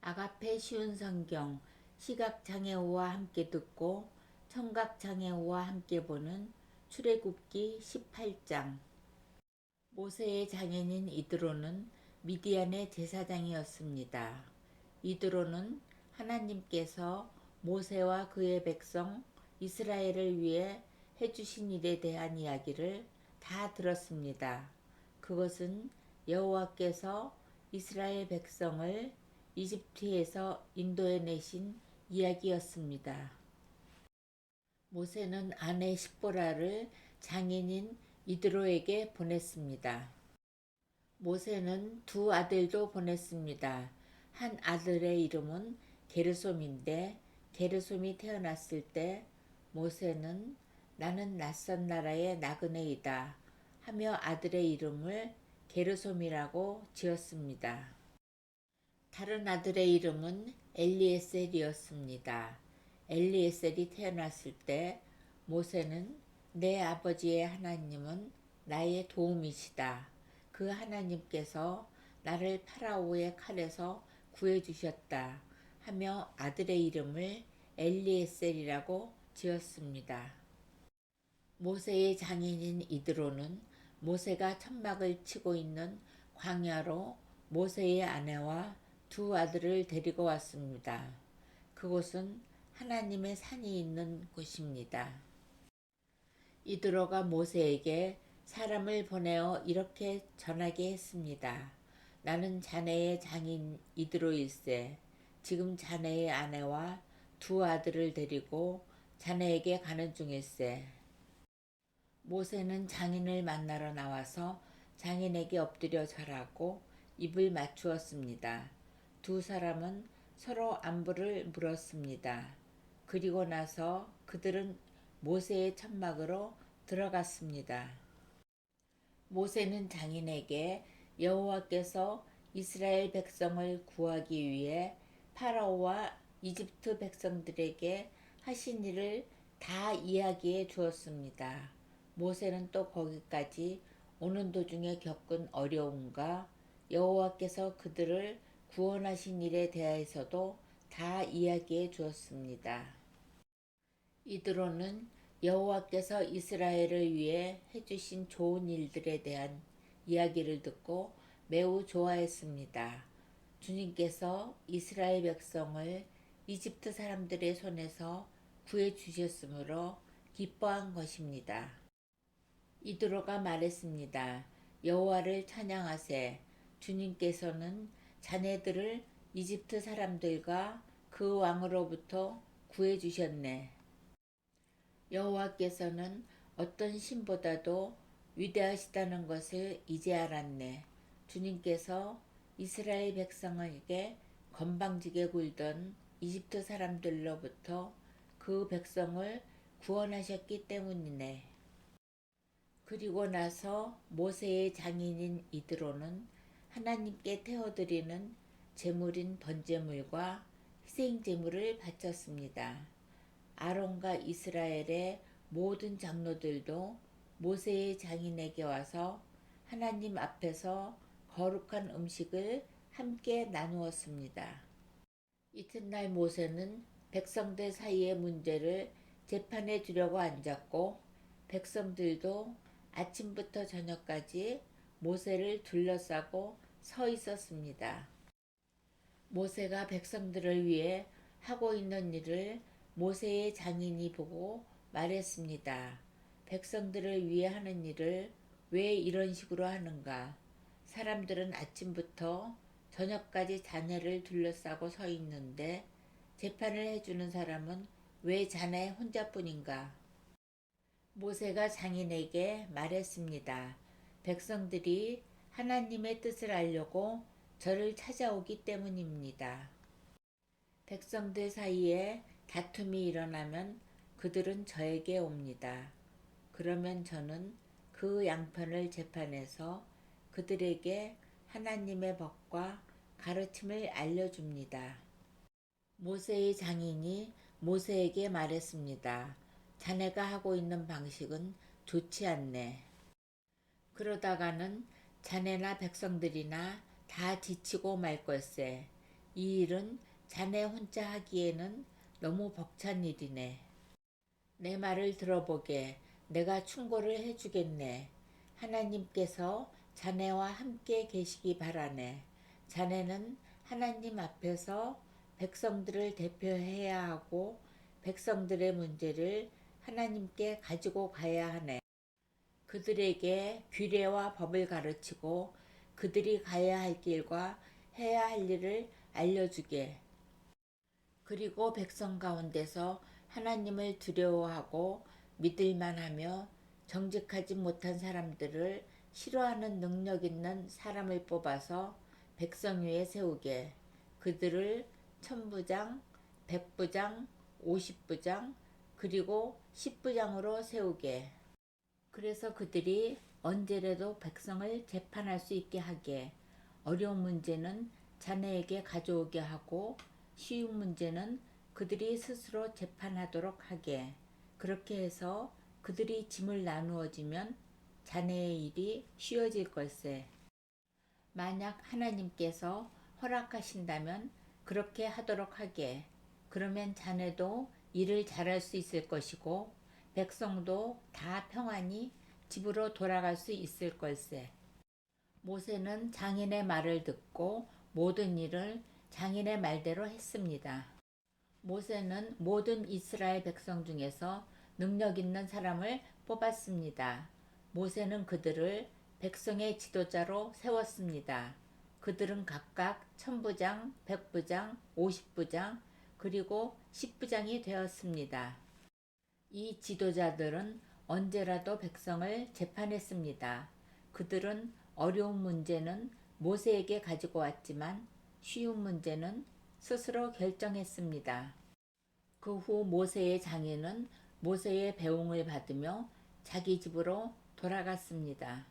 아가페 쉬운 성경 시각장애우와 함께 듣고 청각장애우와 함께 보는 출애굽기 18장. 모세의 장인인 이드로는 미디안의 제사장이었습니다. 이드로는 하나님께서 모세와 그의 백성 이스라엘을 위해 해주신 일에 대한 이야기를 다 들었습니다. 그것은 여호와께서 이스라엘 백성을 이집트에서 인도해내신 이야기였습니다. 모세는 아내 십보라를 장인인 이드로에게 보냈습니다. 모세는 두 아들도 보냈습니다. 한 아들의 이름은 게르솜인데 게르솜이 태어났을 때 모세는 나는 낯선 나라의 나그네이다 하며 아들의 이름을 게르솜이라고 지었습니다. 다른 아들의 이름은 엘리에셀이었습니다. 엘리에셀이 태어났을 때 모세는 내 아버지의 하나님은 나의 도움이시다. 그 하나님께서 나를 파라오의 칼에서 구해주셨다 하며 아들의 이름을 엘리에셀이라고 지었습니다. 모세의 장인인 이드로는 모세가 천막을 치고 있는 광야로 모세의 아내와 두 아들을 데리고 왔습니다. 그곳은 하나님의 산이 있는 곳입니다. 이드로가 모세에게 사람을 보내어 이렇게 전하게 했습니다. 나는 자네의 장인 이드로일세. 지금 자네의 아내와 두 아들을 데리고 자네에게 가는 중일세. 모세는 장인을 만나러 나와서 장인에게 엎드려 절하고 입을 맞추었습니다. 두 사람은 서로 안부를 물었습니다. 그리고 나서 그들은 모세의 천막으로 들어갔습니다. 모세는 장인에게 여호와께서 이스라엘 백성을 구하기 위해 파라오와 이집트 백성들에게 하신 일을 다 이야기해 주었습니다. 모세는 또 거기까지 오는 도중에 겪은 어려움과 여호와께서 그들을 구원하신 일에 대해서도 다 이야기해 주었습니다. 이드로는 여호와께서 이스라엘을 위해 해주신 좋은 일들에 대한 이야기를 듣고 매우 좋아했습니다. 주님께서 이스라엘 백성을 이집트 사람들의 손에서 구해 주셨으므로 기뻐한 것입니다. 이드로가 말했습니다. 여호와를 찬양하세. 주님께서는 자네들을 이집트 사람들과 그 왕으로부터 구해 주셨네. 여호와께서는 어떤 신보다도 위대하시다는 것을 이제 알았네. 주님께서 이스라엘 백성에게 건방지게 굴던 이집트 사람들로부터 그 백성을 구원하셨기 때문이네. 그리고 나서 모세의 장인인 이드로는 하나님께 태워드리는 제물인 번제물과 희생제물을 바쳤습니다. 아론과 이스라엘의 모든 장로들도 모세의 장인에게 와서 하나님 앞에서 거룩한 음식을 함께 나누었습니다. 이튿날 모세는 백성들 사이의 문제를 재판해 주려고 앉았고 백성들도 아침부터 저녁까지 모세를 둘러싸고 서 있었습니다. 모세가 백성들을 위해 하고 있는 일을 모세의 장인이 보고 말했습니다. 백성들을 위해 하는 일을 왜 이런 식으로 하는가? 사람들은 아침부터 저녁까지 자네를 둘러싸고 서 있는데 재판을 해주는 사람은 왜 자네 혼자뿐인가? 모세가 장인에게 말했습니다. 백성들이 하나님의 뜻을 알려고 저를 찾아오기 때문입니다. 백성들 사이에 다툼이 일어나면 그들은 저에게 옵니다. 그러면 저는 그 양편을 재판해서 그들에게 하나님의 법과 가르침을 알려줍니다. 모세의 장인이 모세에게 말했습니다. 자네가 하고 있는 방식은 좋지 않네. 그러다가는 자네나 백성들이나 다 지치고 말 걸세. 이 일은 자네 혼자 하기에는 너무 벅찬 일이네. 내 말을 들어보게. 내가 충고를 해주겠네. 하나님께서 자네와 함께 계시기 바라네. 자네는 하나님 앞에서 백성들을 대표해야 하고 백성들의 문제를 하나님께 가지고 가야 하네. 그들에게 규례와 법을 가르치고 그들이 가야 할 길과 해야 할 일을 알려주게. 그리고 백성 가운데서 하나님을 두려워하고 믿을만하며 정직하지 못한 사람들을 싫어하는 능력 있는 사람을 뽑아서 백성 위에 세우게. 그들을 천부장, 백부장, 오십부장, 그리고 십부장으로 세우게. 그래서 그들이 언제라도 백성을 재판할 수 있게 하게. 어려운 문제는 자네에게 가져오게 하고 쉬운 문제는 그들이 스스로 재판하도록 하게. 그렇게 해서 그들이 짐을 나누어지면 자네의 일이 쉬워질 걸세. 만약 하나님께서 허락하신다면 그렇게 하도록 하게. 그러면 자네도 일을 잘할 수 있을 것이고 백성도 다 평안히 집으로 돌아갈 수 있을 걸세. 모세는 장인의 말을 듣고 모든 일을 장인의 말대로 했습니다. 모세는 모든 이스라엘 백성 중에서 능력 있는 사람을 뽑았습니다. 모세는 그들을 백성의 지도자로 세웠습니다. 그들은 각각 천부장, 백부장, 오십부장, 그리고 십부장이 되었습니다. 이 지도자들은 언제라도 백성을 재판했습니다. 그들은 어려운 문제는 모세에게 가지고 왔지만 쉬운 문제는 스스로 결정했습니다. 그 후 모세의 장인은 모세의 배웅을 받으며 자기 집으로 돌아갔습니다.